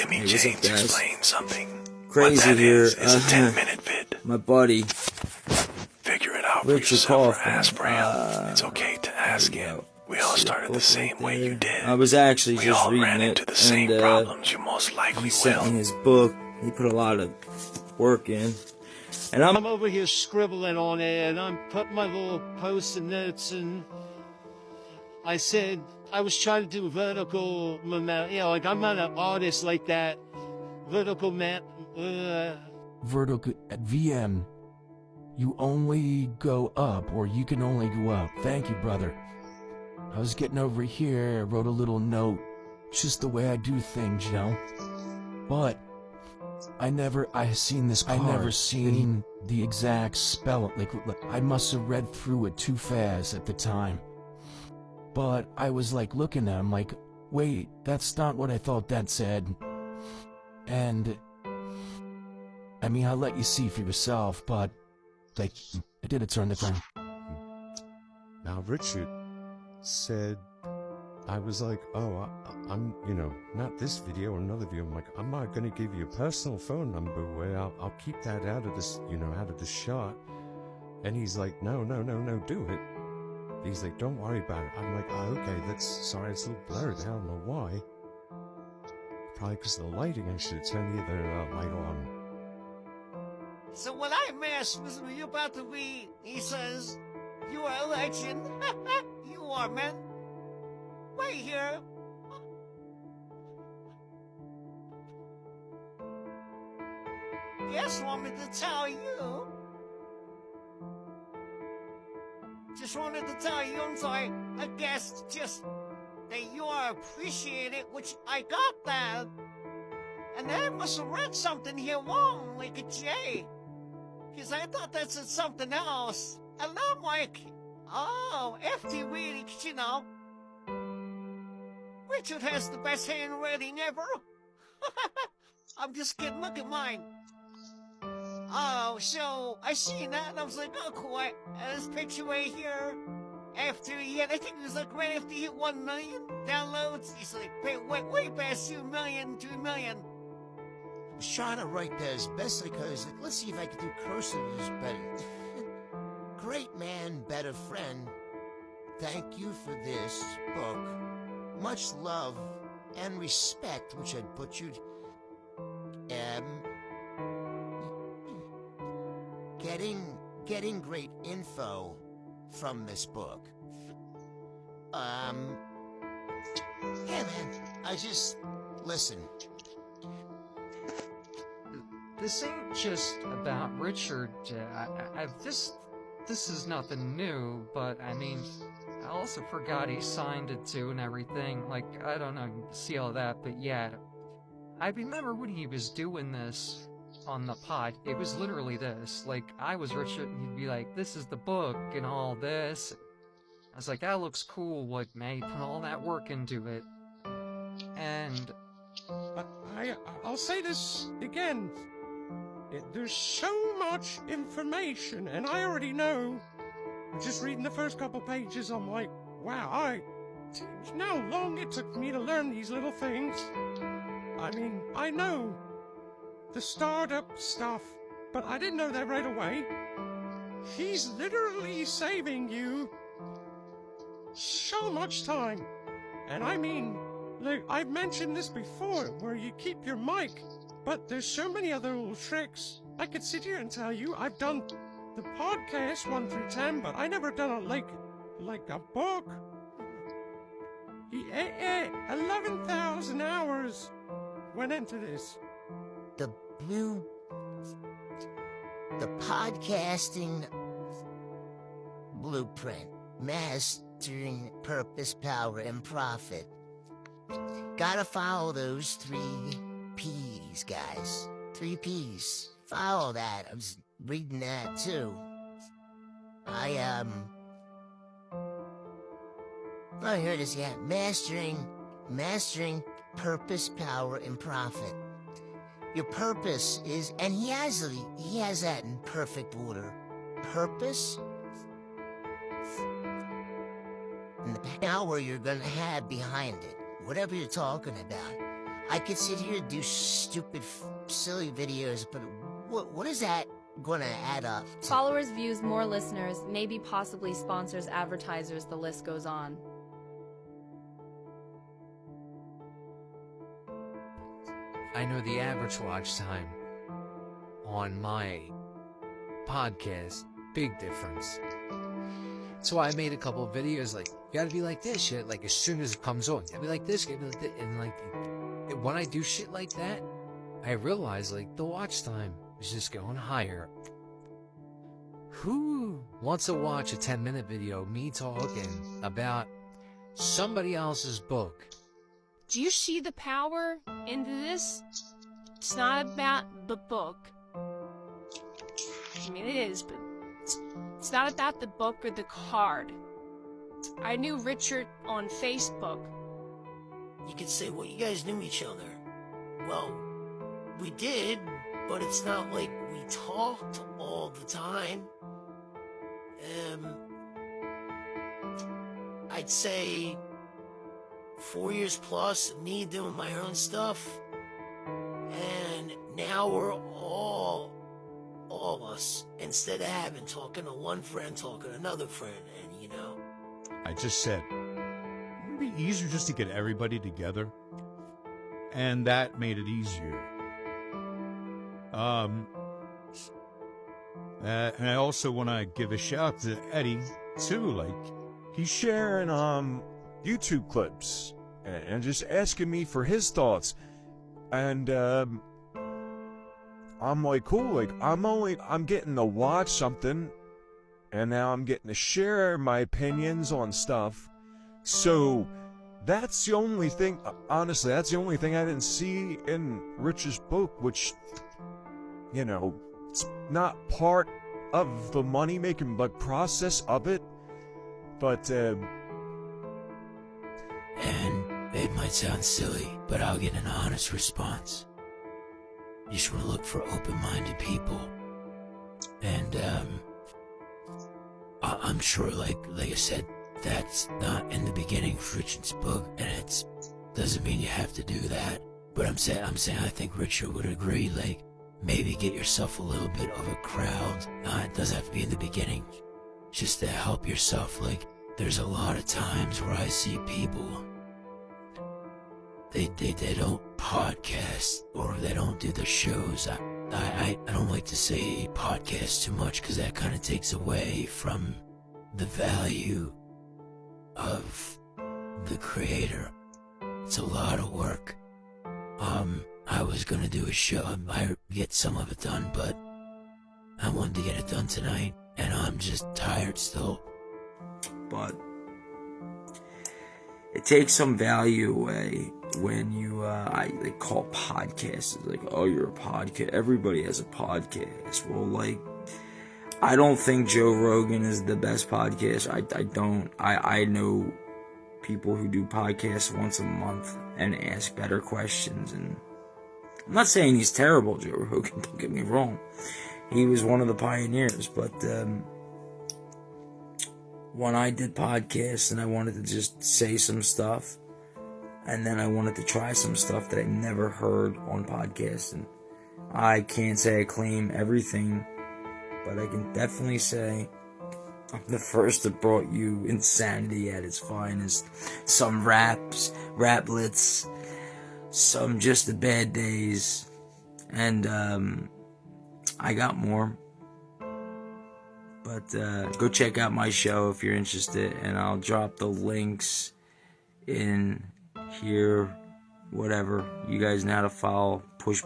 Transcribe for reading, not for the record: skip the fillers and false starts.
Jimmy Hey, what's James up, guys? explains something. Crazy what that here. is a 10-minute vid. My buddy, Figure it out Richard for yourself or Kaufman. ask for him. It's okay to ask him. We all started the same way you did. I was actually We just all reading ran it, into the same and problems you most likely he sent will. me his book. He put a lot of work in, and I'm over here scribbling on it, and I'm putting my little post-it notes, and I said I was trying to do vertical momentum. You know, like I'm not an artist like that. Vertical Vertical at VM. You only go up, or you can only go up. Thank you, brother. I was getting over here, I wrote a little note. Just the way I do things, you know? But I never seen the exact spelling. Like, I must have read through it too fast at the time. But I was like looking at him like, wait, that's not what I thought that said. And I mean, I'll let you see for yourself, but like, I did a turn the turn. Now, Richard said, I was like, oh, I'm, you know, not this video or another video. I'm like, I'm not going to give you a personal phone number where I'll keep that out of this, you know, out of the shot. And he's like, no, do it. He's like, don't worry about it. I'm like, oh, okay, sorry, it's a little blurred. I don't know why. Probably because of the lighting. I should have turned the other light on. So when I asked, was you about to read, he says, you are a legend. You are, man. Right here. Just wanted to tell you. Just wanted to tell you, I'm sorry, I guess just that you are appreciated, which I got that. And then I must have read something here wrong, like a J. Because I thought that said something else. And I'm like, oh, FT really, you know. Richard has the best handwriting ever. I'm just kidding, look at mine. Oh, so I seen that and I was like, oh, cool. And this picture right here, after he had, I think it was like right after he hit 1 million downloads, he's like, way past 2 million, 2 million. I was trying to write that as best I could. Like, let's see if I can do cursive better. Great man, better friend. Thank you for this book. Much love and respect, which I'd butchered. Getting great info from this book. Yeah, man, listen. This ain't just about Richard. This is nothing new, but I mean, I also forgot he signed it too and everything. Like, I don't know, see all that, but yeah. I remember when he was doing this on the pod, it was literally this. Like, I was Richard, and he'd be like, this is the book, and all this. I was like, that looks cool, like, man, he put all that work into it. And I'll say this again. There's so much information, and I already know. Just reading the first couple pages, I'm like, wow, you know how long it took me to learn these little things? I mean, I know the startup stuff, but I didn't know that right away. He's literally saving you so much time. And I mean, like, I've mentioned this before, where you keep your mic, but there's so many other little tricks. I could sit here and tell you, I've done the podcast 1 through 10, but I never done it like a book. 11,000 hours went into this. The podcasting blueprint, mastering purpose, power, and profit. Gotta follow those 3 P's, guys. 3 P's. Follow that. I was reading that too. Oh, here it is, yeah. Mastering purpose, power, and profit. Your purpose is, and he has that in perfect order. Purpose, and the power you're gonna have behind it. Whatever you're talking about. I could sit here and do stupid, silly videos, but what is that gonna add up to? Followers, views, more listeners, maybe possibly sponsors, advertisers, the list goes on. I know the average watch time on my podcast, big difference. So I made a couple of videos like, you gotta be like this shit, like as soon as it comes on, you gotta be like this, you gotta be like that. And like, when I do shit like that, I realize like the watch time is just going higher. Who wants to watch a 10-minute video, me talking about somebody else's book? Do you see the power into this? It's not about the book. I mean, it is, but it's not about the book or the card. I knew Richard on Facebook. You could say, well, you guys knew each other. Well, we did, but it's not like we talked all the time. I'd say 4 years plus of me doing my own stuff, and now we're all of us, instead of talking to one friend, talking to another friend, and you know. I just said, it would be easier just to get everybody together, and that made it easier. And I also want to give a shout to Eddie too. Like, he's sharing YouTube clips and just asking me for his thoughts, and I'm like, cool. Like, I'm getting to watch something, and now I'm getting to share my opinions on stuff. So that's the only thing. Honestly, that's the only thing I didn't see in Rich's book, which, you know, it's not part of the money-making process of it, but and it might sound silly, but I'll get an honest response. You just want to look for open-minded people, and I'm sure, like I said, that's not in the beginning of Richard's book, and it doesn't mean you have to do that. But I'm saying I think Richard would agree. Like, maybe get yourself a little bit of a crowd. It doesn't have to be in the beginning, just to help yourself. Like, there's a lot of times where I see people, they don't podcast, or they don't do the shows. I don't like to say podcast too much, because that kind of takes away from the value of the creator. It's a lot of work. I was gonna do a show. I get some of it done, but I wanted to get it done tonight, and I'm just tired still. But it takes some value away when you, they call podcasts, like, oh, you're a podcast. Everybody has a podcast. Well, like, I don't think Joe Rogan is the best podcast. I don't. I know people who do podcasts once a month and ask better questions, and I'm not saying he's terrible, Joe Rogan, don't get me wrong. He was one of the pioneers, but when I did podcasts and I wanted to just say some stuff, and then I wanted to try some stuff that I never heard on podcasts, and I can't say I claim everything, but I can definitely say I'm the first that brought you insanity at its finest. Some raplets, some just the bad days, and I got more. But go check out my show if you're interested, and I'll drop the links in here, whatever. You guys know how to follow, push